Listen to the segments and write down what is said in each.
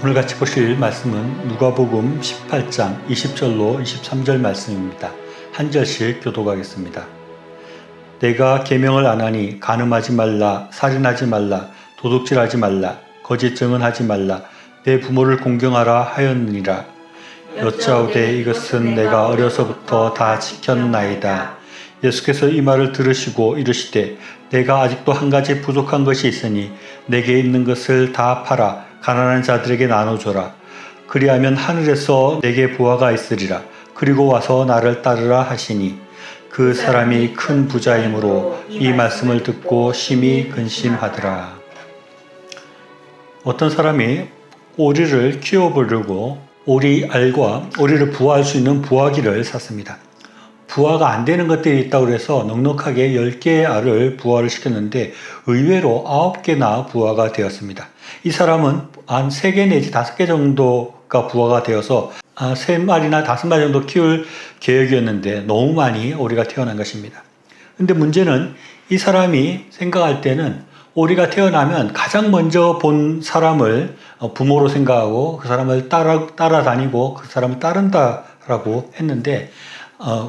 오늘 같이 보실 말씀은 누가복음 18장 20절로 23절 말씀입니다. 한 절씩 교독하겠습니다. 내가 계명을 안 하니 간음하지 말라, 살인하지 말라, 도둑질하지 말라, 거짓 증언하지 말라, 내 부모를 공경하라 하였느니라. 여짜오되 이것은 내가 어려서부터 다 지켰나이다. 예수께서 이 말을 들으시고 이르시되 내가 아직도 한 가지 부족한 것이 있으니 내게 있는 것을 다 팔아 가난한 자들에게 나눠줘라. 그리하면 하늘에서 내게 보화가 있으리라. 그리고 와서 나를 따르라 하시니 그 사람이 큰 부자이므로 이 말씀을 듣고 심히 근심하더라. 어떤 사람이 오리를 키워보려고 오리알과 오리를 부화할 수 있는 부화기를 샀습니다. 부화가 안 되는 것들이 있다고 해서 넉넉하게 10개의 알을 부화를 시켰는데 의외로 9개나 부화가 되었습니다. 이 사람은 한 3개 내지 5개 정도가 부화가 되어서 3마리나 5마리 정도 키울 계획이었는데 너무 많이 오리가 태어난 것입니다. 근데 문제는 이 사람이 생각할 때는 오리가 태어나면 가장 먼저 본 사람을 부모로 생각하고 그 사람을 따라다니고 그 사람을 따른다라고 했는데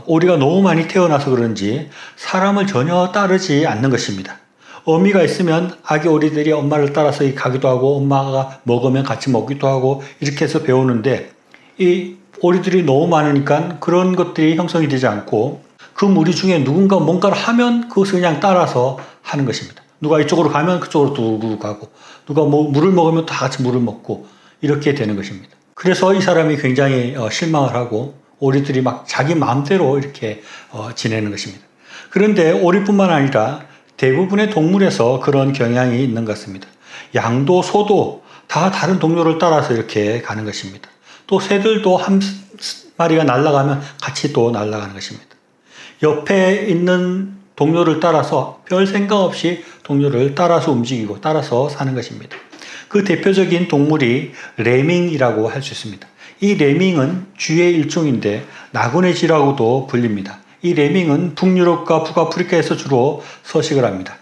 오리가 너무 많이 태어나서 그런지 사람을 전혀 따르지 않는 것입니다. 어미가 있으면 아기 오리들이 엄마를 따라서 가기도 하고 엄마가 먹으면 같이 먹기도 하고 이렇게 해서 배우는데 이 오리들이 너무 많으니까 그런 것들이 형성이 되지 않고 그 무리 중에 누군가 뭔가를 하면 그것을 그냥 따라서 하는 것입니다. 누가 이쪽으로 가면 그쪽으로 뚜루루 가고 누가 물을 먹으면 다 같이 물을 먹고 이렇게 되는 것입니다. 그래서 이 사람이 굉장히 실망을 하고 오리들이 막 자기 마음대로 이렇게 지내는 것입니다. 그런데 오리뿐만 아니라 대부분의 동물에서 그런 경향이 있는 것 같습니다. 양도 소도 다 다른 동료를 따라서 이렇게 가는 것입니다. 또 새들도 한 마리가 날아가면 같이 또 날아가는 것입니다. 옆에 있는 동료를 따라서 별 생각 없이 동료를 따라서 움직이고 따라서 사는 것입니다. 그 대표적인 동물이 레밍이라고 할 수 있습니다. 이 레밍은 쥐의 일종인데 나그네 쥐라고도 불립니다. 이 레밍은 북유럽과 북아프리카에서 주로 서식을 합니다.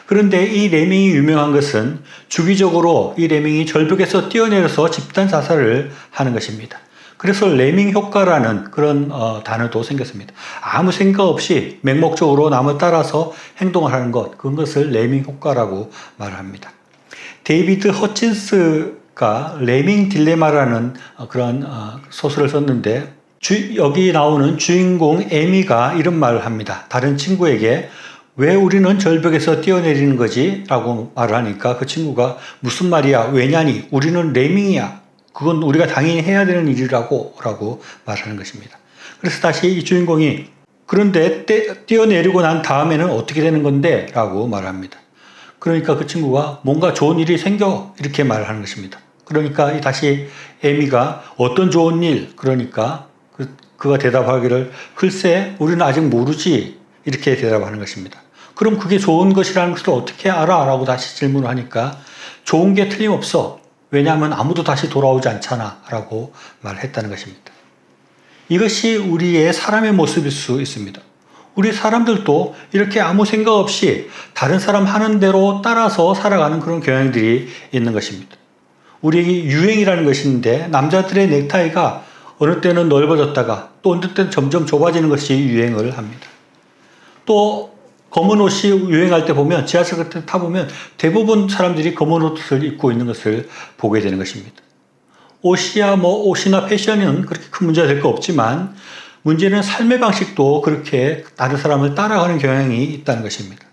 그런데 이 레밍이 유명한 것은 주기적으로 이 레밍이 절벽에서 뛰어내려서 집단 자살을 하는 것입니다. 그래서 레밍 효과라는 그런 단어도 생겼습니다. 아무 생각 없이 맹목적으로 남을 따라서 행동을 하는 것, 그것을 레밍 효과라고 말합니다. 데이비드 허친스가 레밍 딜레마라는 그런 소설을 썼는데 여기 나오는 주인공 에미가 이런 말을 합니다. 다른 친구에게 왜 우리는 절벽에서 뛰어내리는 거지? 라고 말을 하니까 그 친구가 무슨 말이야? 왜냐니? 우리는 레밍이야. 그건 우리가 당연히 해야 되는 일이라고 라고 말하는 것입니다. 그래서 다시 이 주인공이 그런데 뛰어내리고 난 다음에는 어떻게 되는 건데? 라고 말합니다. 그러니까 그 친구가 뭔가 좋은 일이 생겨 이렇게 말을 하는 것입니다. 그러니까 다시 에미가 어떤 좋은 일? 그러니까 그가 대답하기를 글쎄 우리는 아직 모르지 이렇게 대답하는 것입니다. 그럼 그게 좋은 것이라는 것을 어떻게 알아? 라고 다시 질문을 하니까 좋은 게 틀림없어. 왜냐하면 아무도 다시 돌아오지 않잖아 라고 말했다는 것입니다. 이것이 우리의 사람의 모습일 수 있습니다. 우리 사람들도 이렇게 아무 생각 없이 다른 사람 하는 대로 따라서 살아가는 그런 경향들이 있는 것입니다. 우리 유행이라는 것이 있는데 남자들의 넥타이가 어느 때는 넓어졌다가 또 어느 때는 점점 좁아지는 것이 유행을 합니다. 또 검은 옷이 유행할 때 보면 지하철 같은 데 타보면 대부분 사람들이 검은 옷을 입고 있는 것을 보게 되는 것입니다. 옷이나 패션은 그렇게 큰 문제가 될 거 없지만 문제는 삶의 방식도 그렇게 다른 사람을 따라가는 경향이 있다는 것입니다.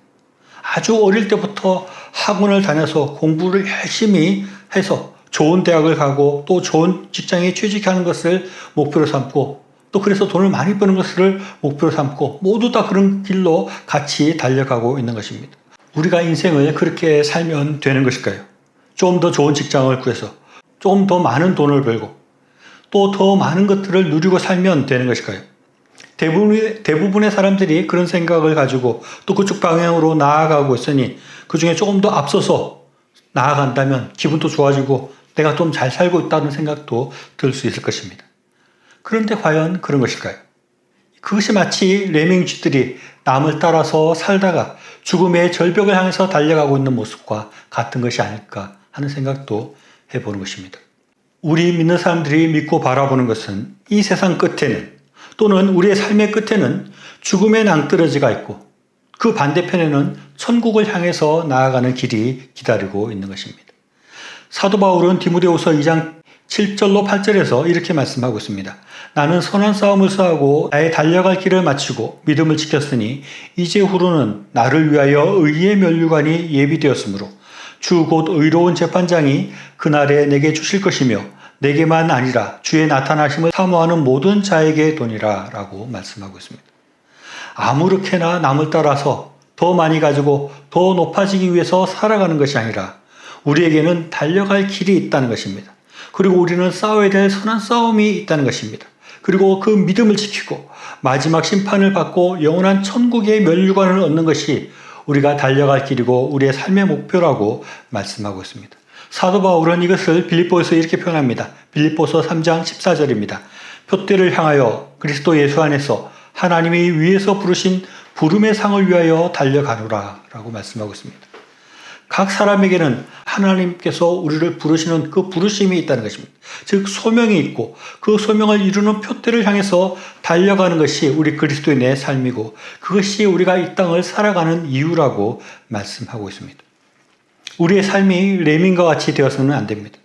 아주 어릴 때부터 학원을 다녀서 공부를 열심히 해서 좋은 대학을 가고 또 좋은 직장에 취직하는 것을 목표로 삼고 또 그래서 돈을 많이 버는 것을 목표로 삼고 모두 다 그런 길로 같이 달려가고 있는 것입니다. 우리가 인생을 그렇게 살면 되는 것일까요? 좀 더 좋은 직장을 구해서 좀 더 많은 돈을 벌고 또 더 많은 것들을 누리고 살면 되는 것일까요? 대부분의 사람들이 그런 생각을 가지고 또 그쪽 방향으로 나아가고 있으니 그 중에 조금 더 앞서서 나아간다면 기분도 좋아지고 내가 좀 잘 살고 있다는 생각도 들 수 있을 것입니다. 그런데 과연 그런 것일까요? 그것이 마치 레밍쥐들이 남을 따라서 살다가 죽음의 절벽을 향해서 달려가고 있는 모습과 같은 것이 아닐까 하는 생각도 해보는 것입니다. 우리 믿는 사람들이 믿고 바라보는 것은 이 세상 끝에는 또는 우리의 삶의 끝에는 죽음의 낭떠러지가 있고 그 반대편에는 천국을 향해서 나아가는 길이 기다리고 있는 것입니다. 사도 바울은 디모데후서 2장 7절로 8절에서 이렇게 말씀하고 있습니다. 나는 선한 싸움을 싸우고 나의 달려갈 길을 마치고 믿음을 지켰으니 이제후로는 나를 위하여 의의 면류관이 예비되었으므로 주 곧 의로운 재판장이 그날에 내게 주실 것이며 내게만 아니라 주의 나타나심을 사모하는 모든 자에게 도니라 라고 말씀하고 있습니다. 아무렇게나 남을 따라서 더 많이 가지고 더 높아지기 위해서 살아가는 것이 아니라 우리에게는 달려갈 길이 있다는 것입니다. 그리고 우리는 싸워야 될 선한 싸움이 있다는 것입니다. 그리고 그 믿음을 지키고 마지막 심판을 받고 영원한 천국의 면류관을 얻는 것이 우리가 달려갈 길이고 우리의 삶의 목표라고 말씀하고 있습니다. 사도 바울은 이것을 빌립보에서 이렇게 표현합니다. 빌립보서 3장 14절입니다. 표대를 향하여 그리스도 예수 안에서 하나님이 위에서 부르신 부름의 상을 위하여 달려가노라 라고 말씀하고 있습니다. 각 사람에게는 하나님께서 우리를 부르시는 그 부르심이 있다는 것입니다. 즉 소명이 있고 그 소명을 이루는 표대를 향해서 달려가는 것이 우리 그리스도인의 삶이고 그것이 우리가 이 땅을 살아가는 이유라고 말씀하고 있습니다. 우리의 삶이 레민과 같이 되어서는 안 됩니다.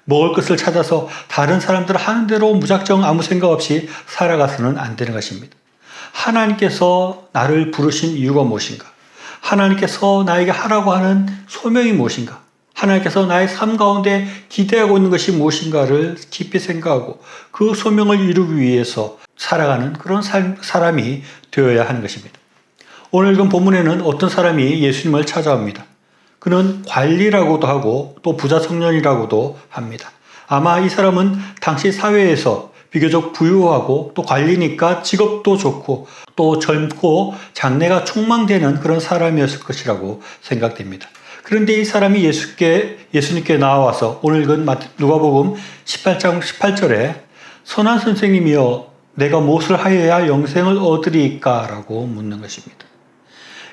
먹을 것을 찾아서 다른 사람들 하는 대로 무작정 아무 생각 없이 살아가서는 안 되는 것입니다. 하나님께서 나를 부르신 이유가 무엇인가? 하나님께서 나에게 하라고 하는 소명이 무엇인가? 하나님께서 나의 삶 가운데 기대하고 있는 것이 무엇인가를 깊이 생각하고 그 소명을 이루기 위해서 살아가는 그런 사람이 되어야 하는 것입니다. 오늘 읽은 본문에는 어떤 사람이 예수님을 찾아옵니다. 그는 관리라고도 하고 또 부자 청년이라고도 합니다. 아마 이 사람은 당시 사회에서 비교적 부유하고 또 관리니까 직업도 좋고 또 젊고 장래가 촉망되는 그런 사람이었을 것이라고 생각됩니다. 그런데 이 사람이 예수님께 나와서 오늘 읽은 누가복음 18장 18절에 선한 선생님이여 내가 무엇을 하여야 영생을 얻으리까? 라고 묻는 것입니다.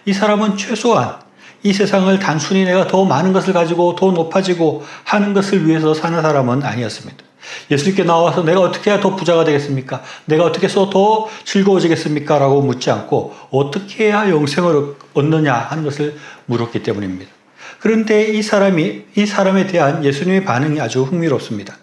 이 사람은 최소한 이 세상을 단순히 내가 더 많은 것을 가지고 더 높아지고 하는 것을 위해서 사는 사람은 아니었습니다. 예수님께 나와서 내가 어떻게 해야 더 부자가 되겠습니까? 내가 어떻게 해서 더 즐거워지겠습니까? 라고 묻지 않고 어떻게 해야 영생을 얻느냐 하는 것을 물었기 때문입니다. 그런데 이 사람에 대한 예수님의 반응이 아주 흥미롭습니다.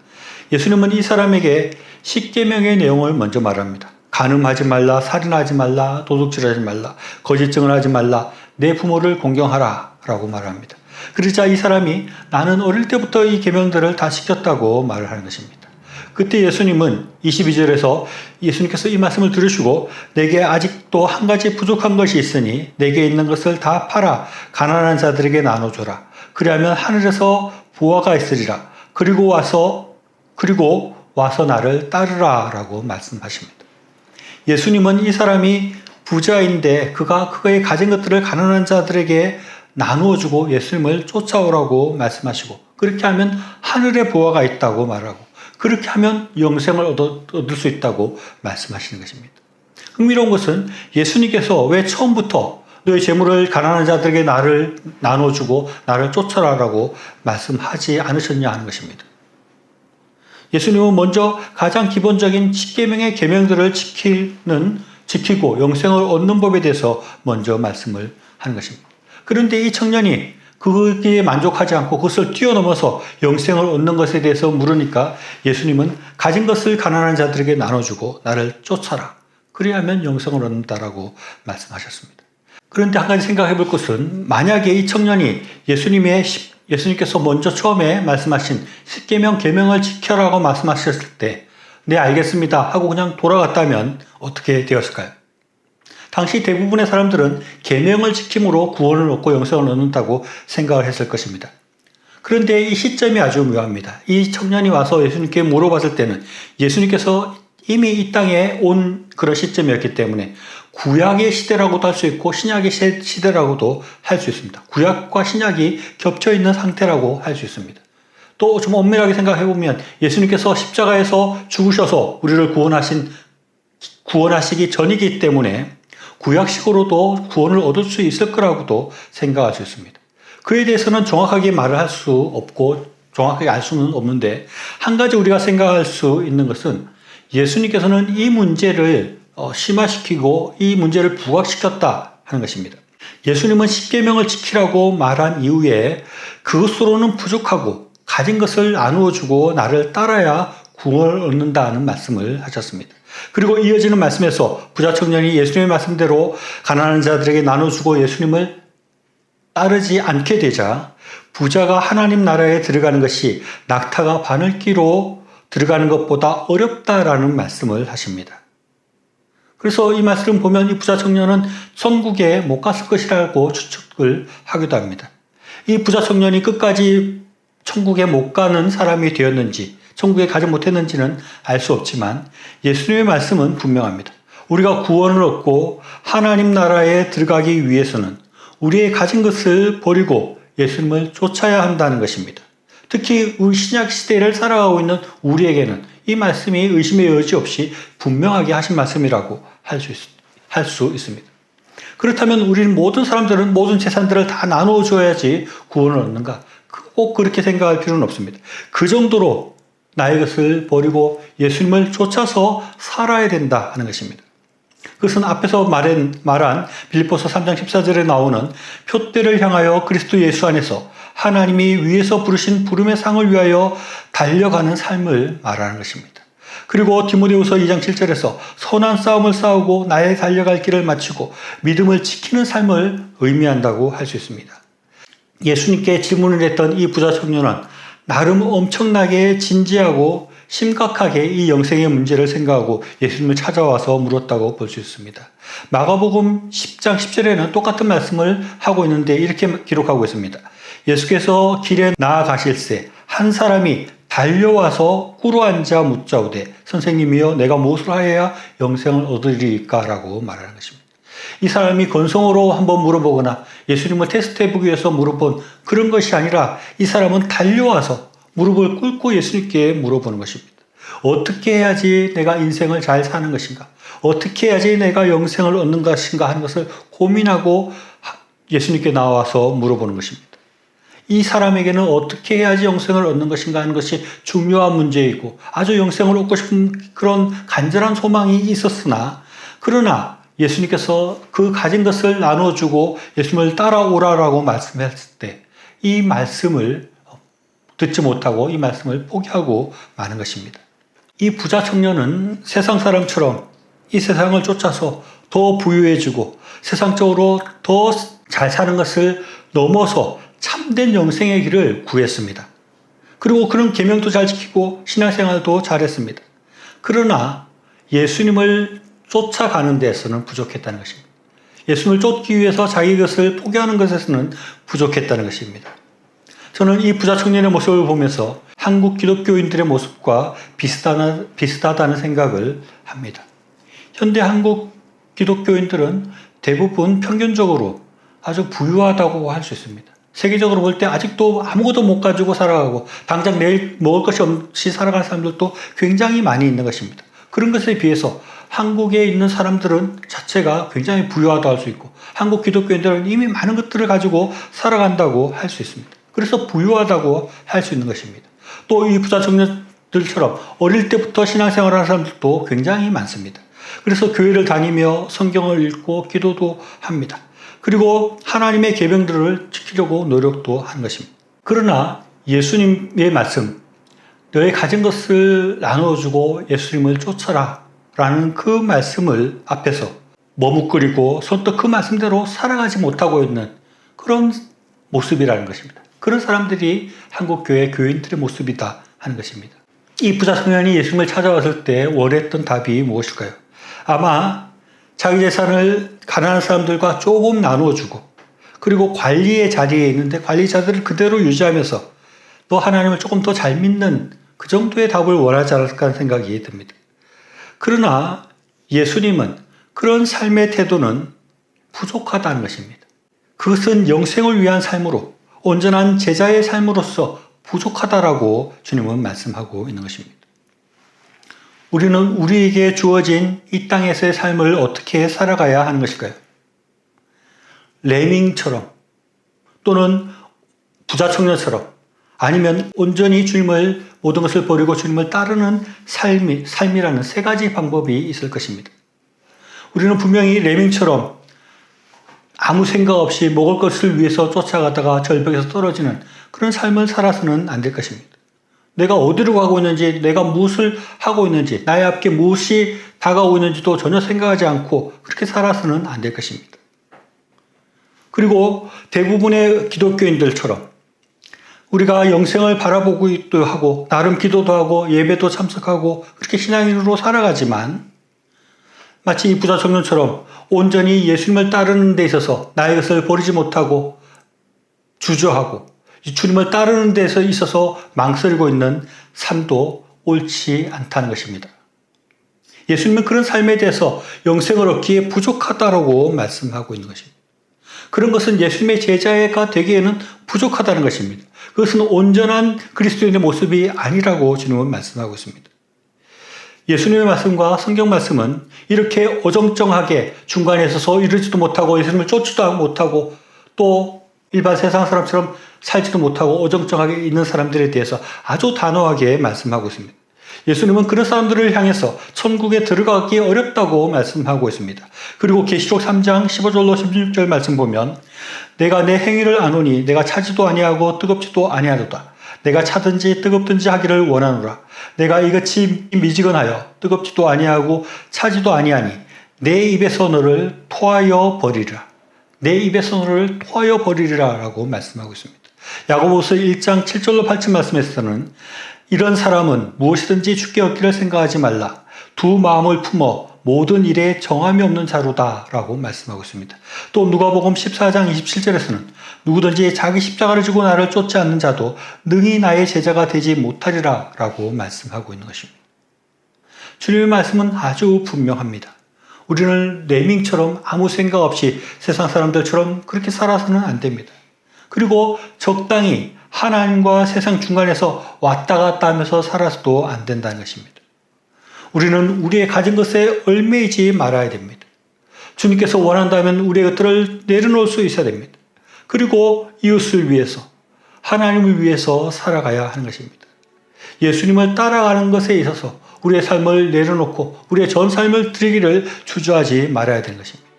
예수님은 이 사람에게 10계명의 내용을 먼저 말합니다. 간음하지 말라, 살인하지 말라, 도둑질하지 말라, 거짓 증언하지 말라, 내 부모를 공경하라 라고 말합니다. 그러자 이 사람이 나는 어릴 때부터 이 계명들을 다 지켰다고 말을 하는 것입니다. 그때 예수님은 22절에서 예수님께서 이 말씀을 들으시고 내게 아직도 한 가지 부족한 것이 있으니 내게 있는 것을 다 팔아 가난한 자들에게 나눠줘라. 그리하면 하늘에서 보화가 있으리라. 그리고 와서 나를 따르라 라고 말씀하십니다. 예수님은 이 사람이 부자인데 그의 가진 것들을 가난한 자들에게 나누어주고 예수님을 쫓아오라고 말씀하시고 그렇게 하면 하늘에 보화가 있다고 말하고 그렇게 하면 영생을 얻을 수 있다고 말씀하시는 것입니다. 흥미로운 것은 예수님께서 왜 처음부터 너의 재물을 가난한 자들에게 나를 나눠주고 나를 쫓아라라고 말씀하지 않으셨냐 하는 것입니다. 예수님은 먼저 가장 기본적인 10계명의 계명들을 지키고 영생을 얻는 법에 대해서 먼저 말씀을 하는 것입니다. 그런데 이 청년이 거기에 만족하지 않고 그것을 뛰어넘어서 영생을 얻는 것에 대해서 물으니까 예수님은 가진 것을 가난한 자들에게 나눠주고 나를 쫓아라. 그래야만 영생을 얻는다라고 말씀하셨습니다. 그런데 한 가지 생각해 볼 것은 만약에 이 청년이 예수님께서 먼저 처음에 말씀하신 10계명 계명을 지켜라고 말씀하셨을 때 네 알겠습니다 하고 그냥 돌아갔다면 어떻게 되었을까요? 당시 대부분의 사람들은 계명을 지킴으로 구원을 얻고 영생을 얻는다고 생각을 했을 것입니다. 그런데 이 시점이 아주 묘합니다. 이 청년이 와서 예수님께 물어봤을 때는 예수님께서 이미 이 땅에 온 그런 시점이었기 때문에 구약의 시대라고도 할 수 있고 신약의 시대라고도 할 수 있습니다. 구약과 신약이 겹쳐 있는 상태라고 할 수 있습니다. 또 좀 엄밀하게 생각해 보면 예수님께서 십자가에서 죽으셔서 우리를 구원하시기 전이기 때문에 구약식으로도 구원을 얻을 수 있을 거라고도 생각할 수 있습니다. 그에 대해서는 정확하게 말을 할 수 없고 정확하게 알 수는 없는데 한 가지 우리가 생각할 수 있는 것은 예수님께서는 이 문제를 심화시키고 이 문제를 부각시켰다 하는 것입니다. 예수님은 십계명을 지키라고 말한 이후에 그것으로는 부족하고 가진 것을 나누어 주고 나를 따라야 구원을 얻는다는 말씀을 하셨습니다. 그리고 이어지는 말씀에서 부자 청년이 예수님의 말씀대로 가난한 자들에게 나눠주고 예수님을 따르지 않게 되자 부자가 하나님 나라에 들어가는 것이 낙타가 바늘기로 들어가는 것보다 어렵다라는 말씀을 하십니다. 그래서 이 말씀을 보면 이 부자 청년은 천국에 못 갔을 것이라고 추측을 하기도 합니다. 이 부자 청년이 끝까지 천국에 못 가는 사람이 되었는지 천국에 가지 못했는지는 알 수 없지만 예수님의 말씀은 분명합니다. 우리가 구원을 얻고 하나님 나라에 들어가기 위해서는 우리의 가진 것을 버리고 예수님을 쫓아야 한다는 것입니다. 특히 우리 신약 시대를 살아가고 있는 우리에게는 이 말씀이 의심의 여지 없이 분명하게 하신 말씀이라고 할 수 있습니다. 그렇다면 우리는 모든 사람들은 모든 재산들을 다 나누어 줘야지 구원을 얻는가? 꼭 그렇게 생각할 필요는 없습니다. 그 정도로 나의 것을 버리고 예수님을 쫓아서 살아야 된다 하는 것입니다. 그것은 앞에서 말한 빌립보서 3장 14절에 나오는 표대를 향하여 그리스도 예수 안에서 하나님이 위에서 부르신 부름의 상을 위하여 달려가는 삶을 말하는 것입니다. 그리고 디모데후서 2장 7절에서 선한 싸움을 싸우고 나의 달려갈 길을 마치고 믿음을 지키는 삶을 의미한다고 할 수 있습니다. 예수님께 질문을 했던 이 부자 청년은 나름 엄청나게 진지하고 심각하게 이 영생의 문제를 생각하고 예수님을 찾아와서 물었다고 볼 수 있습니다. 마가복음 10장 10절에는 똑같은 말씀을 하고 있는데 이렇게 기록하고 있습니다. 예수께서 길에 나아가실새 한 사람이 달려와서 꿇어앉아 묻자오되 선생님이여 내가 무엇을 하여야 영생을 얻으리까? 라고 말하는 것입니다. 이 사람이 건성으로 한번 물어보거나 예수님을 테스트해보기 위해서 물어본 그런 것이 아니라 이 사람은 달려와서 무릎을 꿇고 예수님께 물어보는 것입니다. 어떻게 해야지 내가 인생을 잘 사는 것인가? 어떻게 해야지 내가 영생을 얻는 것인가 하는 것을 고민하고 예수님께 나와서 물어보는 것입니다. 이 사람에게는 어떻게 해야지 영생을 얻는 것인가 하는 것이 중요한 문제이고 아주 영생을 얻고 싶은 그런 간절한 소망이 있었으나 그러나 예수님께서 그 가진 것을 나눠주고 예수님을 따라오라라고 말씀했을 때 이 말씀을 듣지 못하고 이 말씀을 포기하고 마는 것입니다. 이 부자 청년은 세상 사람처럼 이 세상을 쫓아서 더 부유해지고 세상적으로 더 잘 사는 것을 넘어서 참된 영생의 길을 구했습니다. 그리고 그런 계명도 잘 지키고 신앙생활도 잘했습니다. 그러나 예수님을 쫓아가는 데서는 부족했다는 것입니다. 예수님을 쫓기 위해서 자기 것을 포기하는 것에서는 부족했다는 것입니다. 저는 이 부자 청년의 모습을 보면서 한국 기독교인들의 모습과 비슷하다는 생각을 합니다. 현대 한국 기독교인들은 대부분 평균적으로 아주 부유하다고 할 수 있습니다. 세계적으로 볼 때 아직도 아무것도 못 가지고 살아가고 당장 내일 먹을 것이 없이 살아가는 사람들도 굉장히 많이 있는 것입니다. 그런 것에 비해서 한국에 있는 사람들은 자체가 굉장히 부유하다고 할 수 있고 한국 기독교인들은 이미 많은 것들을 가지고 살아간다고 할 수 있습니다. 그래서 부유하다고 할 수 있는 것입니다. 또 이 부자 청년들처럼 어릴 때부터 신앙생활을 하는 사람들도 굉장히 많습니다. 그래서 교회를 다니며 성경을 읽고 기도도 합니다. 그리고 하나님의 계명들을 지키려고 노력도 하는 것입니다. 그러나 예수님의 말씀, 너의 가진 것을 나눠주고 예수님을 쫓아라 라는 그 말씀을 앞에서 머뭇거리고 선뜻 그 말씀대로 살아가지 못하고 있는 그런 모습이라는 것입니다. 그런 사람들이 한국교회 교인들의 모습이다 하는 것입니다. 이 부자 청년이 예수님을 찾아왔을 때 원했던 답이 무엇일까요? 아마 자기 재산을 가난한 사람들과 조금 나누어주고 그리고 관리의 자리에 있는데 관리 자들을 그대로 유지하면서 또 하나님을 조금 더 잘 믿는 그 정도의 답을 원하지 않을까 하는 생각이 듭니다. 그러나 예수님은 그런 삶의 태도는 부족하다는 것입니다. 그것은 영생을 위한 삶으로 온전한 제자의 삶으로서 부족하다라고 주님은 말씀하고 있는 것입니다. 우리는 우리에게 주어진 이 땅에서의 삶을 어떻게 살아가야 하는 것일까요? 레밍처럼 또는 부자 청년처럼 아니면 온전히 주님을 모든 것을 버리고 주님을 따르는 삶이라는 세 가지 방법이 있을 것입니다. 우리는 분명히 레밍처럼 아무 생각 없이 먹을 것을 위해서 쫓아가다가 절벽에서 떨어지는 그런 삶을 살아서는 안 될 것입니다. 내가 어디로 가고 있는지, 내가 무엇을 하고 있는지, 나의 앞에 무엇이 다가오고 있는지도 전혀 생각하지 않고 그렇게 살아서는 안 될 것입니다. 그리고 대부분의 기독교인들처럼 우리가 영생을 바라보고 있기도 하고 나름 기도도 하고 예배도 참석하고 그렇게 신앙인으로 살아가지만 마치 이 부자 청년처럼 온전히 예수님을 따르는 데 있어서 나의 것을 버리지 못하고 주저하고 주님을 따르는 데 있어서 망설이고 있는 삶도 옳지 않다는 것입니다. 예수님은 그런 삶에 대해서 영생을 얻기에 부족하다고 말씀하고 있는 것입니다. 그런 것은 예수님의 제자가 되기에는 부족하다는 것입니다. 그것은 온전한 그리스도인의 모습이 아니라고 주님은 말씀하고 있습니다. 예수님의 말씀과 성경 말씀은 이렇게 어정쩡하게 중간에 서서 이르지도 못하고 예수님을 쫓지도 못하고 또 일반 세상 사람처럼 살지도 못하고 어정쩡하게 있는 사람들에 대해서 아주 단호하게 말씀하고 있습니다. 예수님은 그런 사람들을 향해서 천국에 들어가기 어렵다고 말씀하고 있습니다. 그리고 계시록 3장 15절로 16절 말씀 보면 내가 내 행위를 아노니 내가 차지도 아니하고 뜨겁지도 아니하도다. 내가 차든지 뜨겁든지 하기를 원하노라. 내가 이같이 미지근하여 뜨겁지도 아니하고 차지도 아니하니 내 입에서 너를 토하여 버리리라. 내 입에서 너를 토하여 버리리라 라고 말씀하고 있습니다. 야고보서 1장 7절로 8절 말씀에서는 이런 사람은 무엇이든지 주께 얻기를 생각하지 말라. 두 마음을 품어 모든 일에 정함이 없는 자로다 라고 말씀하고 있습니다. 또 누가복음 14장 27절에서는 누구든지 자기 십자가를 지고 나를 쫓지 않는 자도 능히 나의 제자가 되지 못하리라 라고 말씀하고 있는 것입니다. 주님의 말씀은 아주 분명합니다. 우리는 레밍처럼 아무 생각 없이 세상 사람들처럼 그렇게 살아서는 안 됩니다. 그리고 적당히 하나님과 세상 중간에서 왔다 갔다 하면서 살아서도 안 된다는 것입니다. 우리는 우리의 가진 것에 얽매이지 말아야 됩니다. 주님께서 원한다면 우리의 것들을 내려놓을 수 있어야 됩니다. 그리고 이웃을 위해서, 하나님을 위해서 살아가야 하는 것입니다. 예수님을 따라가는 것에 있어서 우리의 삶을 내려놓고 우리의 전 삶을 드리기를 주저하지 말아야 되는 것입니다.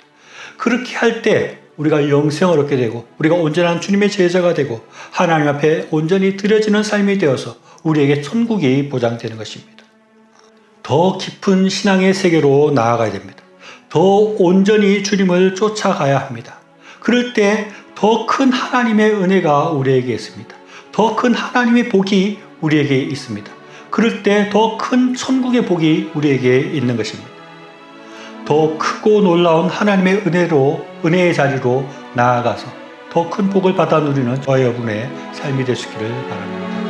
그렇게 할 때 우리가 영생을 얻게 되고 우리가 온전한 주님의 제자가 되고 하나님 앞에 온전히 드려지는 삶이 되어서 우리에게 천국이 보장되는 것입니다. 더 깊은 신앙의 세계로 나아가야 됩니다. 더 온전히 주님을 쫓아가야 합니다. 그럴 때 더 큰 하나님의 은혜가 우리에게 있습니다. 더 큰 하나님의 복이 우리에게 있습니다. 그럴 때 더 큰 천국의 복이 우리에게 있는 것입니다. 더 크고 놀라운 하나님의 은혜의 자리로 나아가서 더 큰 복을 받아 누리는 저와 여러분의 삶이 되시기를 바랍니다.